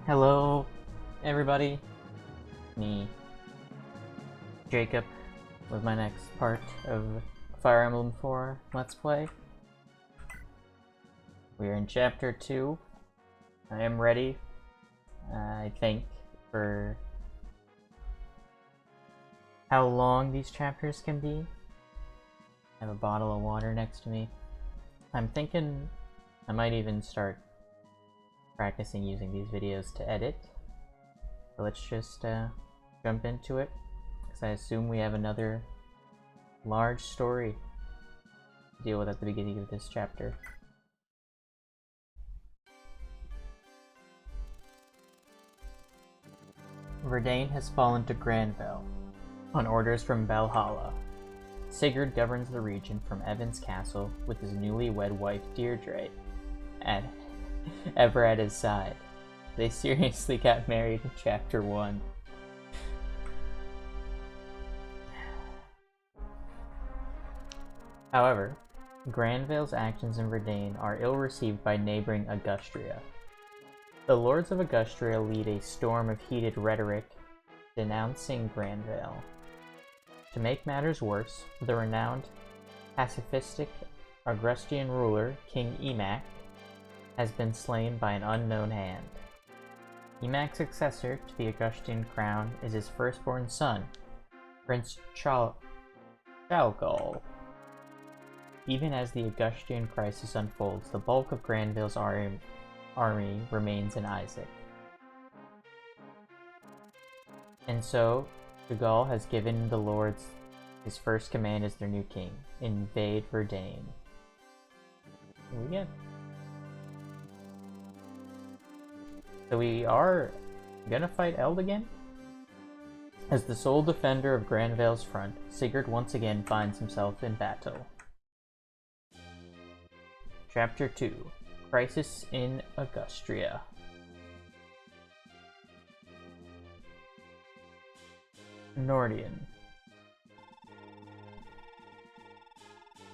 Hello, everybody. Me, Jacob, with my next part of Fire Emblem 4 Let's Play. We are in Chapter 2. I am ready, I think, for how long these chapters can be. I have a bottle of water next to me. I'm thinking I might even start practicing using these videos to edit. So let's just jump into it, because I assume we have another large story to deal with at the beginning of this chapter. Verdane has fallen to Granville on orders from Valhalla. Sigurd governs the region from Evan's castle with his newlywed wife Deirdre ever at his side. They seriously got married in Chapter 1. However, Granville's actions in Verdane are ill-received by neighboring Augustria. The lords of Augustria lead a storm of heated rhetoric denouncing Granville. To make matters worse, the renowned pacifistic Augustian ruler, King Emac, has been slain by an unknown hand. Emac's successor to the Augustan crown is his firstborn son, Prince Chalgol. Even as the Augustan crisis unfolds, the bulk of Granville's army remains in Isaac. And so, Chalgol has given the lords his first command as their new king: invade Verdane. Here we go. So we are gonna fight Eld again? As the sole defender of Granville's front, Sigurd once again finds himself in battle. Chapter 2: Crisis in Augustria. Nordian.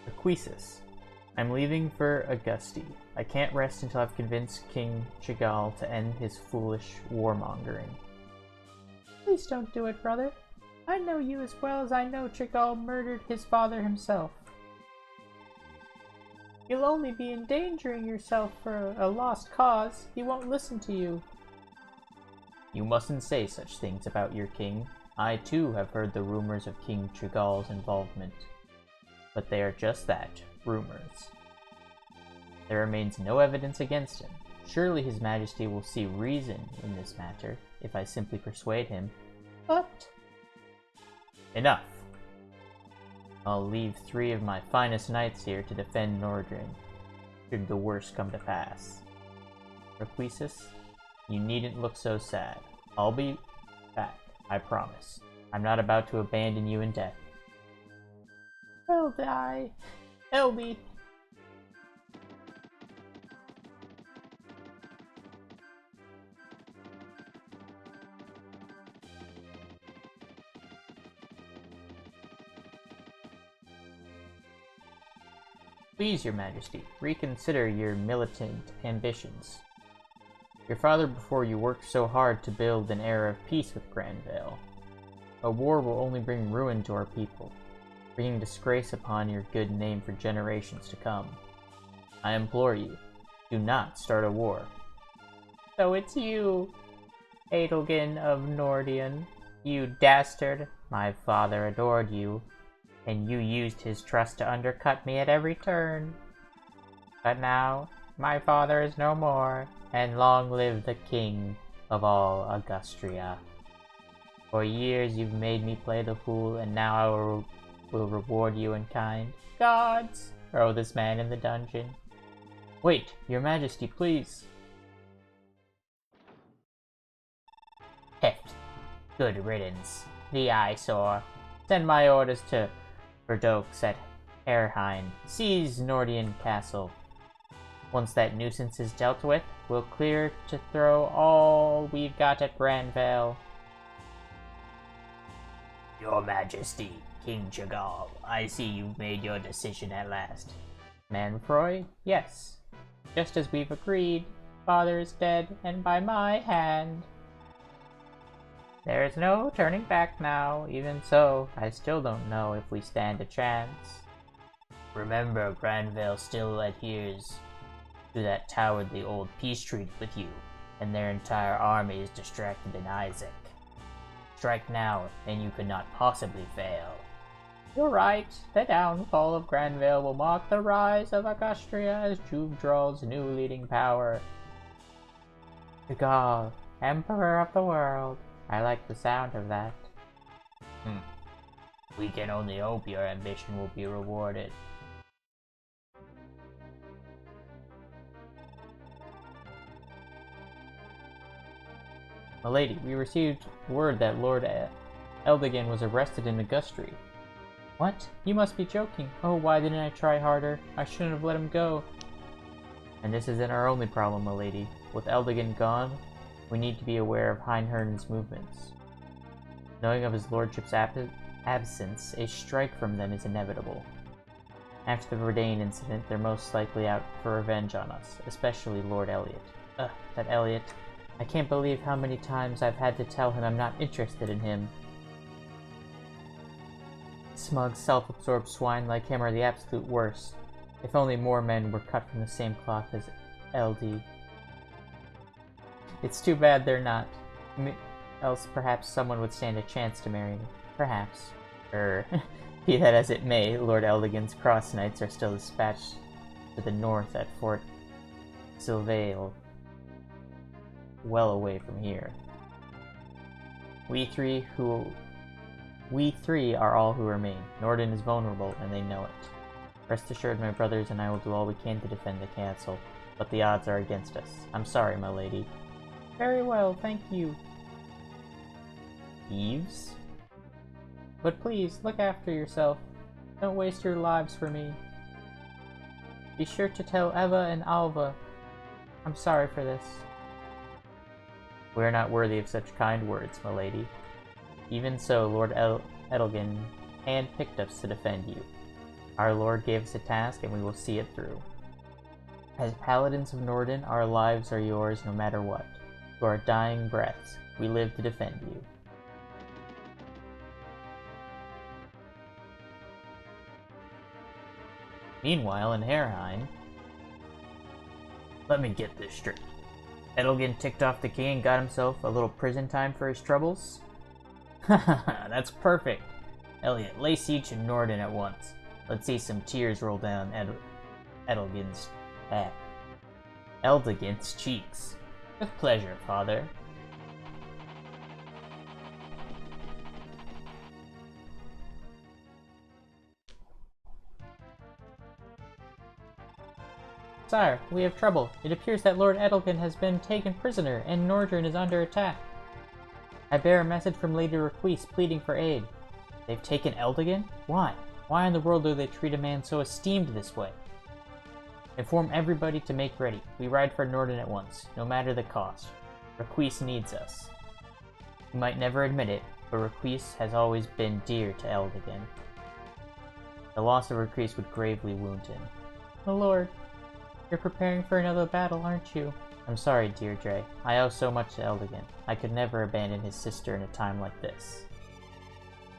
Aquesus. I'm leaving for Augusti. I can't rest until I've convinced King Chagall to end his foolish warmongering. Please don't do it, brother. I know you as well as I know Chagall murdered his father himself. You'll only be endangering yourself for a lost cause. He won't listen to you. You mustn't say such things about your king. I too have heard the rumors of King Chagall's involvement. But they are just that, rumors. There remains no evidence against him. Surely his majesty will see reason in this matter, if I simply persuade him. But... enough! I'll leave 3 of my finest knights here to defend Nordring, should the worst come to pass. Aquesus, you needn't look so sad. I'll be back, I promise. I'm not about to abandon you in death. I'll die. Elby. Please, your majesty, reconsider your militant ambitions. Your father before you worked so hard to build an era of peace with Granville. A war will only bring ruin to our people, bringing disgrace upon your good name for generations to come. I implore you, do not start a war. So it's you, Adelgin of Nordian. You dastard. My father adored you, and you used his trust to undercut me at every turn. But now, my father is no more, and long live the king of all Augustria. For years you've made me play the fool, and now I will reward you in kind. Gods! Throw this man in the dungeon. Wait, your majesty, please. Heft. Good riddance. The eyesore. Send my orders to Verdokes at Erheim. Seize Nordian Castle. Once that nuisance is dealt with, we'll clear to throw all we've got at Granville. Your Majesty, King Chagall, I see you've made your decision at last. Manfroy? Yes. Just as we've agreed. father is dead, and by my hand. There is no turning back now. Even so, I still don't know if we stand a chance. Remember, Granville still adheres to that cowardly old peace treaty with you, and their entire army is distracted in Isaac. Strike now, and you could not possibly fail. You're right. The downfall of Granville will mark the rise of Augustria as Juvdrol's new leading power. Dugal, Emperor of the World. I like the sound of that. We can only hope your ambition will be rewarded. Milady, we received word that Lord Eldigan was arrested in Augustria. What? You must be joking. Oh, why didn't I try harder? I shouldn't have let him go. And this isn't our only problem, milady. With Eldigan gone, we need to be aware of Heinhern's movements. Knowing of his lordship's absence, a strike from them is inevitable. After the Verdane incident, they're most likely out for revenge on us, especially Lord Elliot. Ugh, that Elliot. I can't believe how many times I've had to tell him I'm not interested in him. Smug, self-absorbed swine like him are the absolute worst. If only more men were cut from the same cloth as LD. It's too bad they're not. Else perhaps someone would stand a chance to marry me. Perhaps. Be that as it may, Lord Eldigan's cross knights are still dispatched to the north at Fort Sylvale, well away from here. We three are all who remain. Norden is vulnerable, and they know it. Rest assured, my brothers and I will do all we can to defend the castle, but the odds are against us. I'm sorry, my lady. Very well, thank you. Eves? But please, look after yourself. Don't waste your lives for me. Be sure to tell Eva and Alva. I'm sorry for this. We are not worthy of such kind words, my lady. Even so, Lord Edelgin handpicked us to defend you. Our Lord gave us a task, and we will see it through. As paladins of Norden, our lives are yours no matter what. To our dying breaths, we live to defend you. Meanwhile, in Herrheim... Let me get this straight. Edelgin ticked off the king and got himself a little prison time for his troubles? Haha, that's perfect. Elliot, lay siege to Norden at once. Let's see some tears roll down Eldigan's cheeks. With pleasure, father. Sire, we have trouble. It appears that Lord Edelgin has been taken prisoner, and Norden is under attack. I bear a message from Lady Requise pleading for aid. They've taken Eldigan? Why? Why in the world do they treat a man so esteemed this way? Inform everybody to make ready. We ride for Norden at once, no matter the cost. Requise needs us. You might never admit it, but Requise has always been dear to Eldigan. The loss of Requise would gravely wound him. Oh lord, you're preparing for another battle, aren't you? I'm sorry, Deirdre. I owe so much to Eldigan. I could never abandon his sister in a time like this.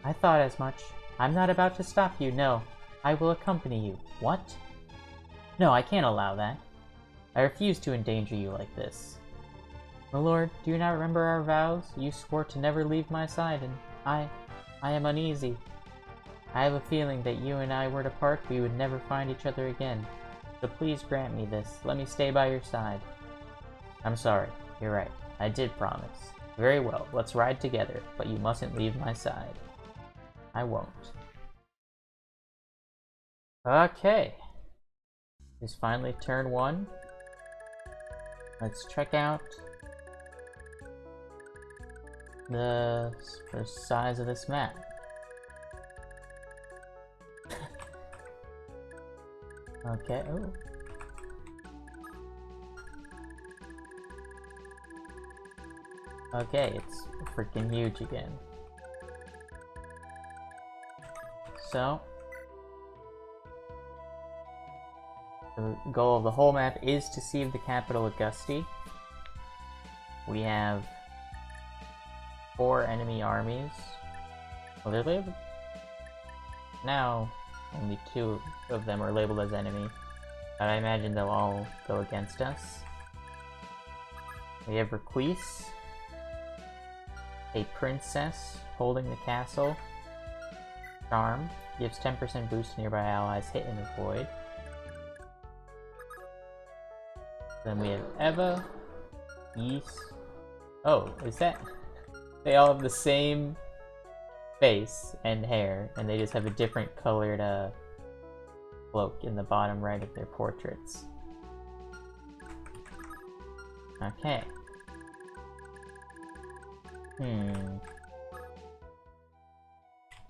I thought as much. I'm not about to stop you, no. I will accompany you. What? No, I can't allow that. I refuse to endanger you like this. My lord, do you not remember our vows? You swore to never leave my side, and I am uneasy. I have a feeling that you and I were to part, we would never find each other again. So please grant me this. Let me stay by your side. I'm sorry. You're right. I did promise. Very well. Let's ride together, but you mustn't leave my side. I won't. Okay. It's finally turn 1. Let's check out the size of this map. Okay. Ooh. Okay, it's freaking huge again. So The goal of the whole map is to seize the capital Augusti. We have 4 enemy armies. Well, they're labeled... Now, only 2 of them are labeled as enemy. But I imagine they'll all go against us. We have Requise, a princess holding the castle. Charm gives 10% boost to nearby allies hit in the void. Then we have Eva, Ys. Oh, is that? They all have the same face and hair, and they just have a different colored cloak in the bottom right of their portraits. Okay.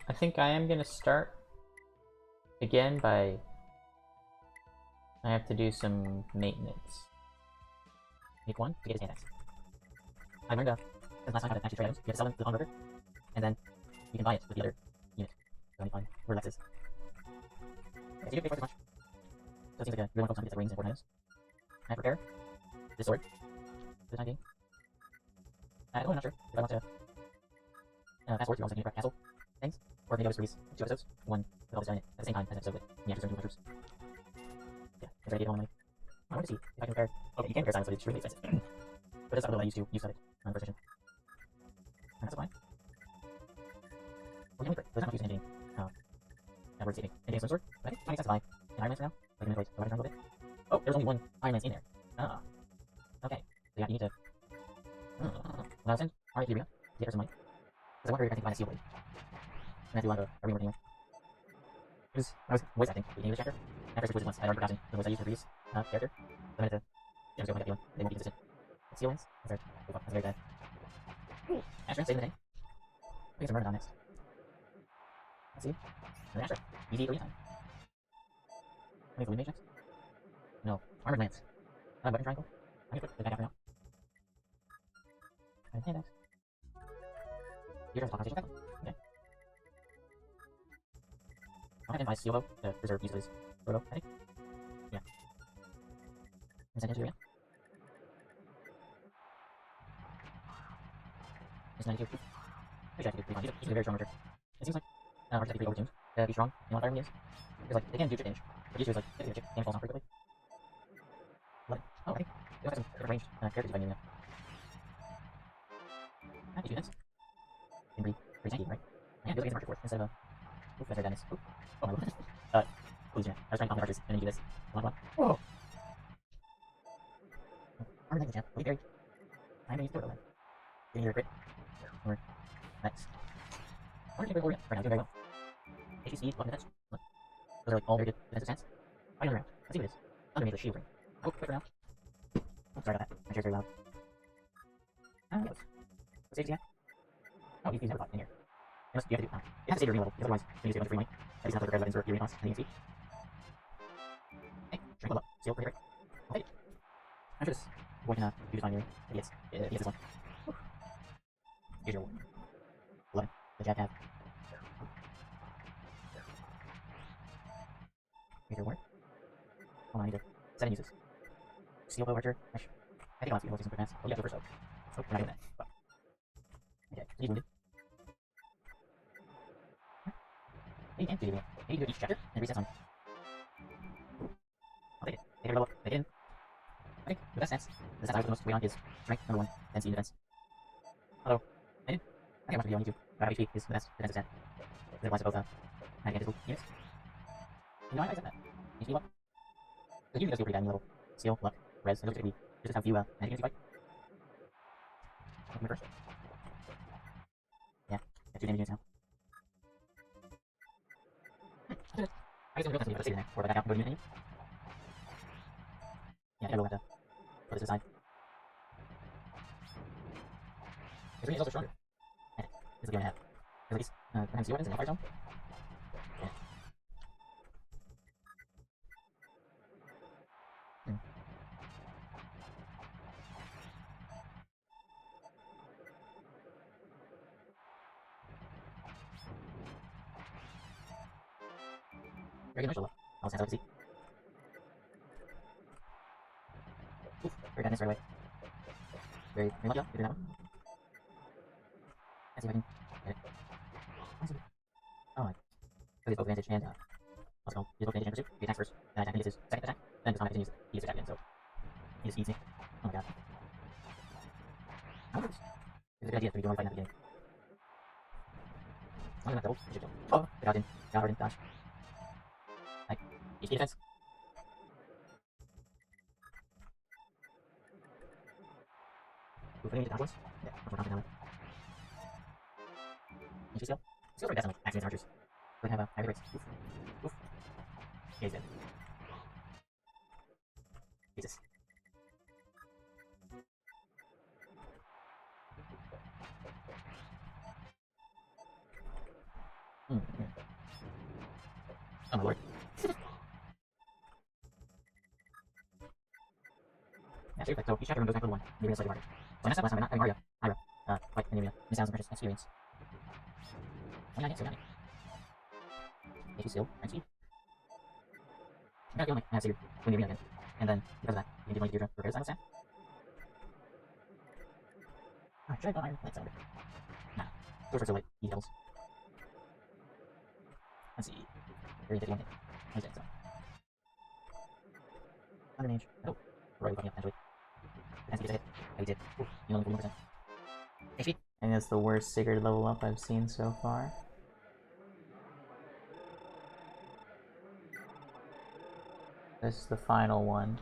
I think I am gonna start again by... I have to do some maintenance. Make 1 to get his hand axe. I learned since last time how to actually trade items. You have to sell them to the pawnbroker, and then you can buy it with the other unit. So let me find where Lex is. Okay, so you didn't pay twice as much. So it seems like a really want to focus on get the rings and important items. I have repair this sword for the time being. I'm not sure if I want to fast forward to also prep castle things, or maybe I'll just release 2 episodes, one with all this done at the same time as an episode with the actors doing troops. Yeah, it's ready to get all the money. I want to see if I can compare. Okay, you can compare silence, but it's really expensive. But that's not what I used to use of it on the first edition. And that's fine. Well, you only there's not using anything. Word saving. Anything of some sort? But I think 20 cents to buy an Iron Lance for now. Like an inventory. So I want to bit. Oh, there's only 1 Iron Lance in there. Ah. Okay. So yeah, you need to. When I was in RA3 Arena, to get her some money. Because I wonder if I can find a seal blade. And I do want a rework anyway. Because I was voice acting the English chapter. After I switched once, I'd already forgotten the voice I used for previous character. So I'm going to demonstrate what I got feeling. They won't be consistent. But seal lands? That's very bad. Asher, saving the day. I think some Myrmidon next. Let's see. Another Asher. Easy for time. Wait for Wind Mage next? No. Armored Lance. Button triangle. I'm gonna put the back out for now. And hand next. Your turn to conversation cycle. Okay. I'll have him buy Steel Bow to preserve use of his photo, I think. Yeah. And send him to again. It's 92. Pretty sure I can do pretty fine. He's a very strong archer. It seems like archers have to be pretty overtuned to be strong in a lot of Fire Emblem games. Because like, they can do chip damage. But usually it's like, if the chip damage falls off frequently. But, oh, I think they also have some different ranged characters if I knew that. I can do this. Can be pretty tanky, right? Yeah, do it against Archer Force instead of a... Oof, that's very bad miss. Oof. Oh my lord. Please, yeah. I was trying to comp the archers, and then you do this. Come on. Whoa! Armor Knight, champ. Wait, Barry. I'm gonna use the turtle then. Getting either crit, or next. Armor Knight, right now, doing very well. HP speed, weapon defense. Look. Those are like all very good defensive stats. Fight another round. Let's see what it is. Underneath the shield ring. Oh, quick round. Oh, sorry about that. My chair's very loud. Yes. What stage is he at? Oh, he's never fought in here. You have to do, it has to stay at arena level, because otherwise you use a bunch of free money. At least not for the red weapons or your arena costs, and then you can see. Hey, strength level up. Seal, pretty great. I'll take it. I'm sure this boy can do just fine here. If he gets this one. Whew. Here's your 11. The jab tab. Here's your ward. Hold on, I need to set and use this. Steel bow archer. I think I'll have to use some quick mass. Oh, yeah, go first though. Oh, we're not doing that. But. Okay, he's wounded. You can't do it. You can do it each chapter and resets on. I'll take it. Take it level up. Take it in. Okay, the best stats. The stats I would put the most weight on is strength, number 1, then speed defense. Although, I think I watched a video on YouTube about how HP is the best defensive stat. Because it applies to both physical units. You know, I said that. HP luck. Because usually those feel pretty bad in level. Skill, luck, res, and those typically just how few magic units you fight. I'll come first. Yeah, got 2 damage units now. I guess I'm going to save it there, or back out and go to unit. Yeah, I will have to put this aside. His range is also stronger. Yeah, this is the gun I have. Because at least, I have steel weapons and fire zone. Yeah. Very good, no. I'll stand up and see. Very bad miss right away. Very lucky up. Figure that one. Let's see if I can get it. Oh my. Because it's both advantage and what's it called? Use both advantage and pursuit. He attacks first. Then attack. He gets his second attack. Then does not continue he gets attack again, so he just feeds me. Oh my god. How is this? It's a good idea to be doing fighting at the beginning. As long as I'm not doubled, I should kill. Oh! The god didn't. God didn't dodge. Like, HP defense. Ooh, I need to dodge once. Yeah, I'm not down. HP skill? Skills are best on like accidents and archers. Go ahead and have a high rates. Oof. Oof. Yeah, he's dead. Jesus. Oh my lord. Yeah, sure, so each chapter goes back to level 1, maybe a slightly harder. So I messed up last time by not having Arya, fight in Nubia. Miss out on some precious experience. 29 hits, so got me. HP skill, rank speed. I got a feeling like I have Sigurd win the arena again. And then, because of that, you can do 1 Deirdre repairs, I would say. Oh, should I have done Iron Light Cylinder? Nah. Those are still like easy levels. Let's see. 51 hit. He's dead, so. Under mage. Oh. Roy fucking up, potentially. Defense gets a hit. Oh, he did. Ooh, you only 41%. HP. I think that's the worst Sigurd level up I've seen so far. This is the final one.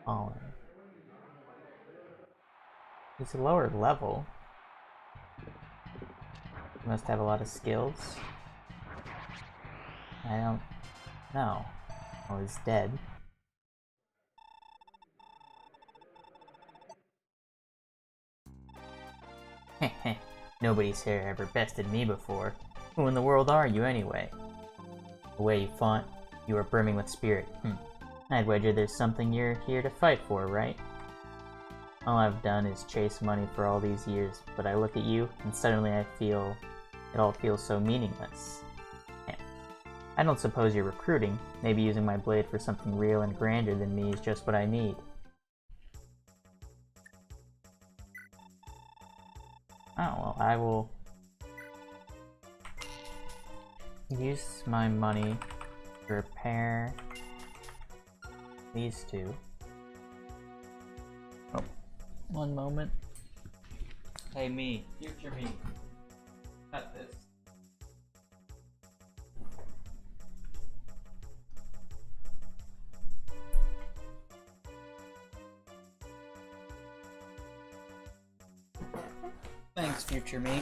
Fallen. He's a lower level. He must have a lot of skills. I don't know. Oh, he's dead. Heh. Nobody's here ever bested me before. Who in the world are you anyway? The way you fought, you were brimming with spirit. I'd wager there's something you're here to fight for, right? All I've done is chase money for all these years, but I look at you, and suddenly I feel... it all feels so meaningless. I don't suppose you're recruiting. Maybe using my blade for something real and grander than me is just what I need. Oh, well, I will use my money to repair these two. Oh, one moment. Hey me, future me. Cut this. Thanks, future me.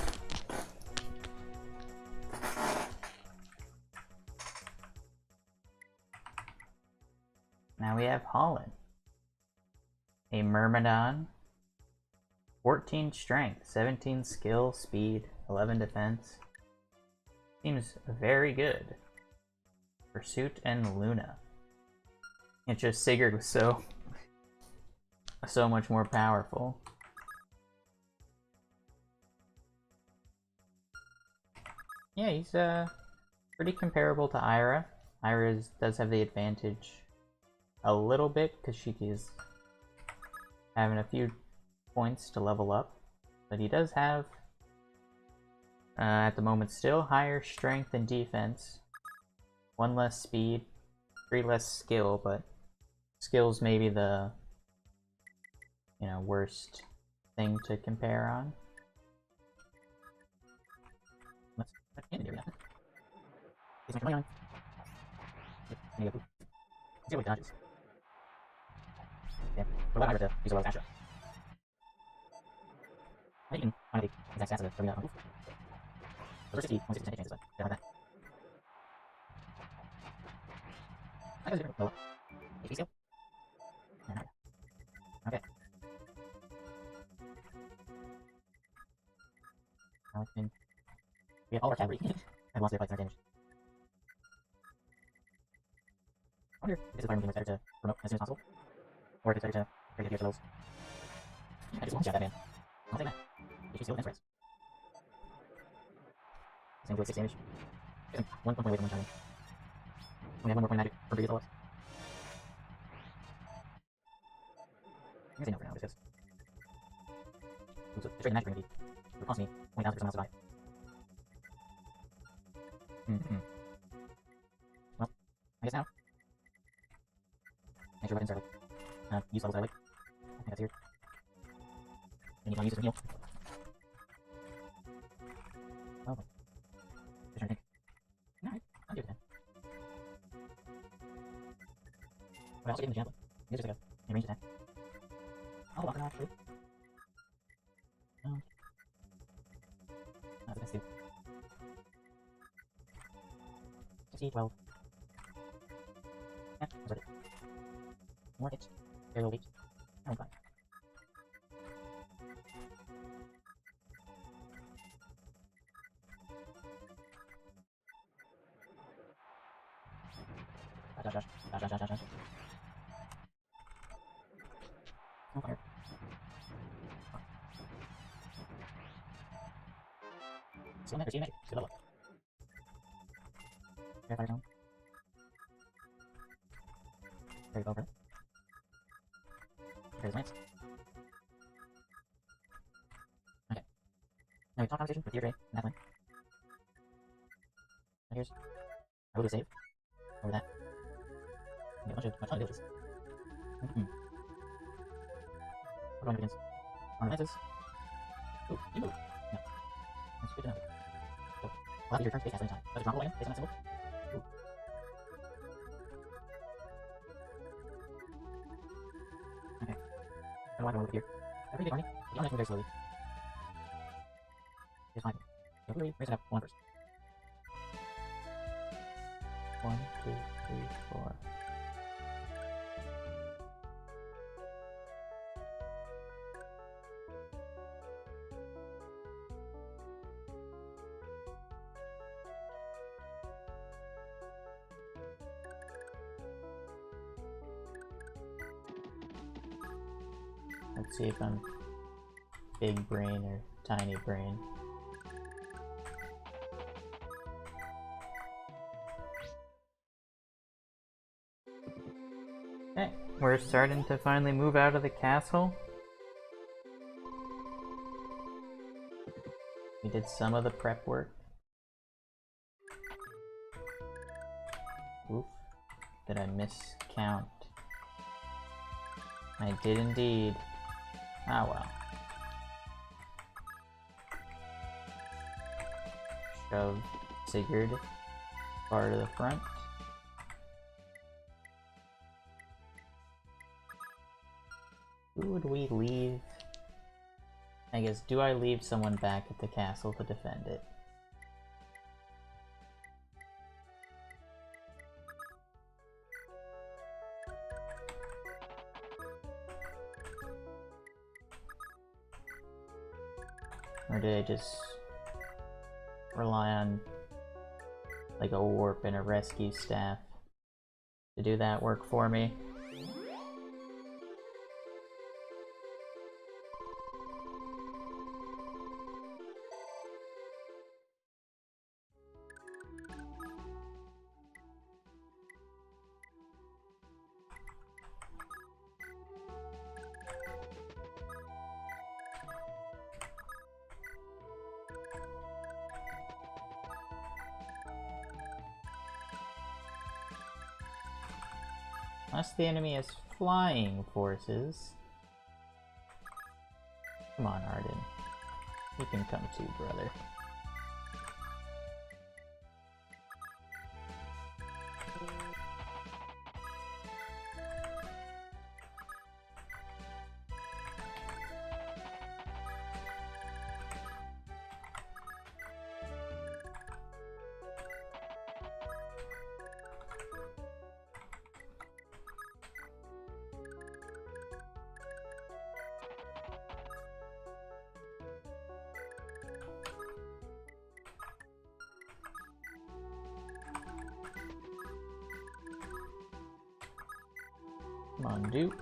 Now we have Holland. A Myrmidon. 14 strength, 17 skill, speed, 11 defense. Seems very good. Pursuit and Luna. It's just Sigurd was so much more powerful. Yeah, he's pretty comparable to Ira. Ira does have the advantage a little bit because she is having a few points to level up, but he does have at the moment still higher strength and defense, 1 less speed, 3 less skill, but skill's maybe the worst thing to compare on. Let's get in here now. He's my on. See what he dodges. Yeah, we're allowed to use a lot of Astra. I think you can find the exact stats of the arena on Oof. Those are 160% chances, but they don't have that. I guess it's low. HP skill? Okay. Now it's been... we have all our cavalry. I've lost their fights and our damage. I wonder if this is Fire Emblem is better to promote as soon as possible, or if it's better to bring it here for those. I just one-shot that man. I'll take that. HP skill and spreads. Same to like 6 damage. 1 point away from one-shotting. We have 1 more point of magic for previous levels. I'm gonna say no for now, just because. Ooh, so the trade the magic ring would cost me 20,000 for someone else to buy it. Well, I guess now. Make sure weapons are like, use levels that I like. I think that's here. I need to use this heal. Oh, boy. Just trying to think. Alright, I'll do it then. But I also gave him the javelin. It's just like a ranged attack. I'll walk him off, actually. That's the best too. 60, 12. Yeah, that's worth it. More hits. Very little weight. I won't buy. Dash. No fire. Still magic, still level up. Fire zone. Very over. There's lance. Okay. Now we talk conversation with Deirdre and Nathan. Now here's I will do a save over that. Yeah, a bunch of villages. What do I do against? Ornamentus. Ooh, you move. No. That's good to know. So, we'll have your turn space cast anytime. Does it drop a land based on that symbol? Ooh. Okay. I don't want to go over here. Every big army, the army move very slowly. Here's 5. So, really, raise it up 1 first. 1, 2, 3, 4. Let's see if I'm big brain or tiny brain. Okay, we're starting to finally move out of the castle. We did some of the prep work. Oof, did I miscount? I did indeed. Ah well. Shove Sigurd far to the front. Who would we leave? I guess, do I leave someone back at the castle to defend it? Or did I just rely on like a warp and a rescue staff to do that work for me? Unless the enemy has flying forces. Come on, Arden. You can come too, brother. Come on, dude.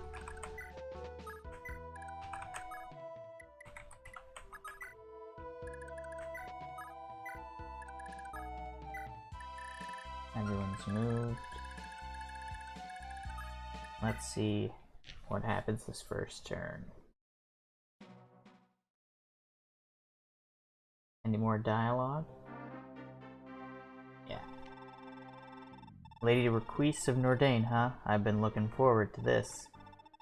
Everyone's moved. Let's see. what happens this first turn. Any more dialogue? Yeah. Lady Requise of Nordain, huh? I've been looking forward to this.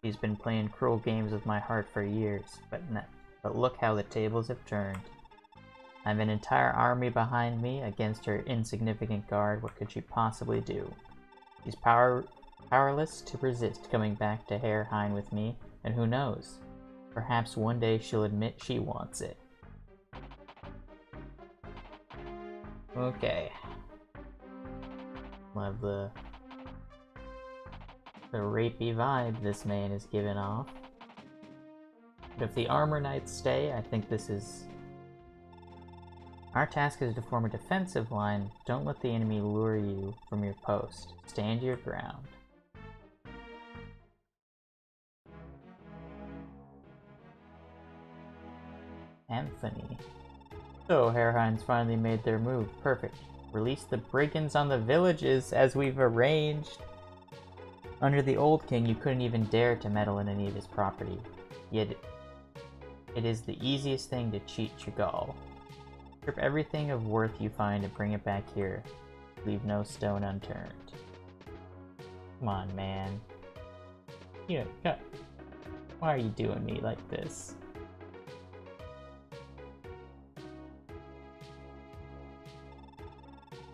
She's been playing cruel games with my heart for years, but look how the tables have turned. I have an entire army behind me against her insignificant guard. What could she possibly do? She's powerless to resist coming back to Herrheim with me, and who knows? Perhaps one day she'll admit she wants it. Okay. Love the rapey vibe this man is giving off. But if the armor knights stay, I think this is... Our task is to form a defensive line. Don't let the enemy lure you from your post. Stand your ground. Anthony. So, Herrheim's finally made their move. Perfect. Release the brigands on the villages, as we've arranged. Under the old king, you couldn't even dare to meddle in any of his property. Yet, it is the easiest thing to cheat Chagall. Strip everything of worth you find and bring it back here. Leave no stone unturned. Come on, man. Why are you doing me like this?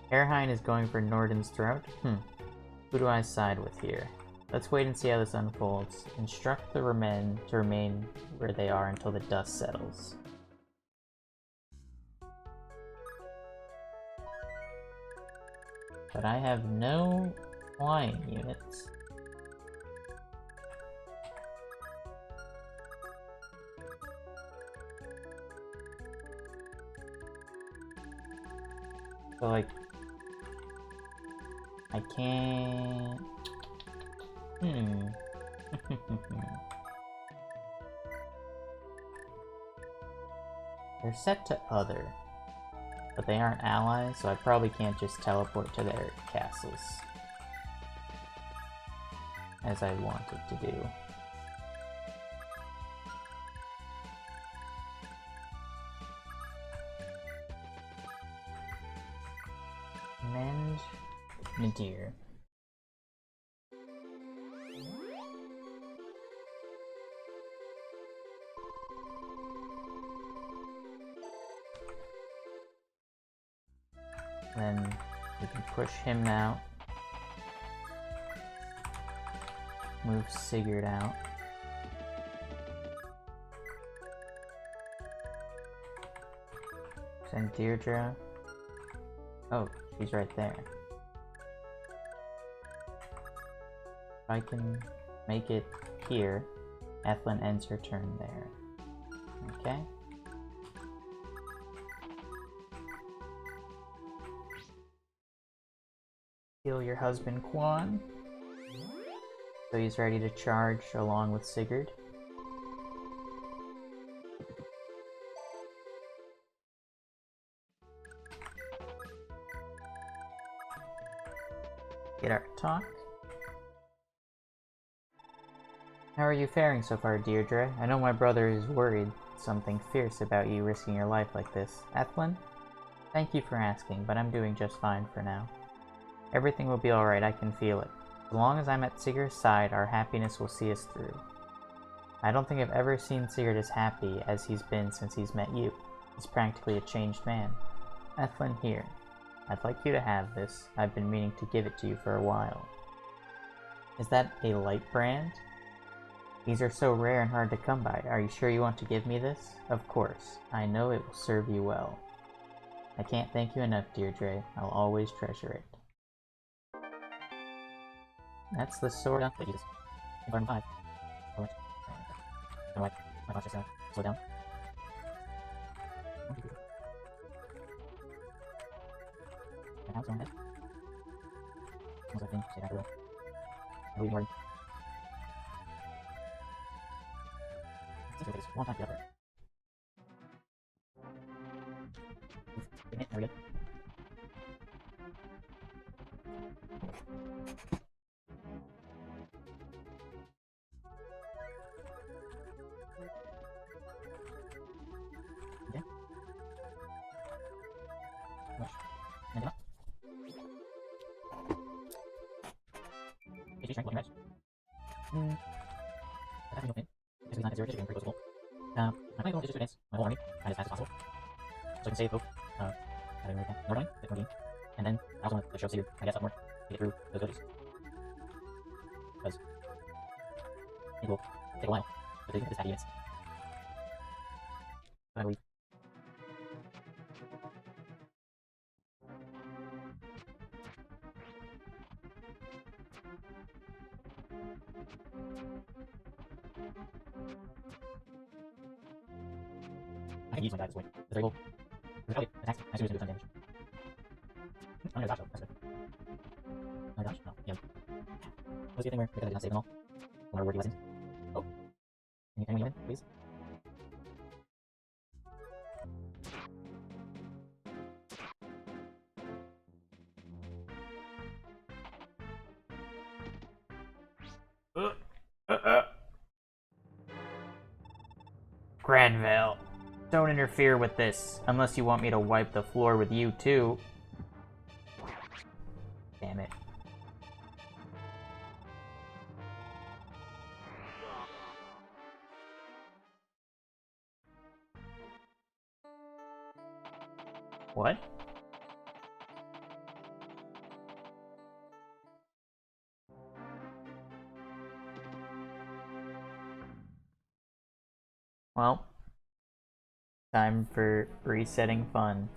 Herrheim is going for Norden's throat? Who do I side with here? Let's wait and see how this unfolds. Instruct the men to remain where they are until the dust settles. But I have no flying units. So, like, I can't... They're set to other, but they aren't allies, so I probably can't just teleport to their castles as I wanted to do. Mend Nadir. Then we can push him out. Move Sigurd out. Send Deirdre. Oh, she's right there. If I can make it here, Ethlyn ends her turn there. Okay? Heal your husband, Quan. So he's ready to charge along with Sigurd. Get our talk. How are you faring so far, Deirdre? I know my brother is worried something fierce about you risking your life like this. Ethlyn? Thank you for asking, but I'm doing just fine for now. Everything will be alright, I can feel it. As long as I'm at Sigurd's side, our happiness will see us through. I don't think I've ever seen Sigurd as happy as he's been since he's met you. He's practically a changed man. Ethlyn, here. I'd like you to have this. I've been meaning to give it to you for a while. Is that a light brand? These are so rare and hard to come by. Are you sure you want to give me this? Of course. I know it will serve you well. I can't thank you enough, Deirdre. I'll always treasure it. That's the sword up that you just... Environment 5. Oh, wait. Oh, wait. My gosh, just slow down. My house on head. Almost I think, say that real. I'm really worried. It's a long time to get up there. There we go. HP strength, looking red. That's no thing. This is not 0 pretty close to goal. I'm playing goal just to advance my whole army as fast as possible. So I can save both Northern, with Northern, and then I also want to show Seer, I guess, up north to get through those villages. Because it will take a while to do this stack units. But I believe. I can use my die at this point. The Drable attacks as soon as it does some damage. I'm gonna dodge though, that's good. I'm gonna dodge? Oh, yeah. Was the thing where, because I did not save them all, I want to reward you lessons. Oh. Can you turn me in, please? Granville, don't interfere with this, unless you want me to wipe the floor with you too. Damn it. What? Well, time for resetting fun.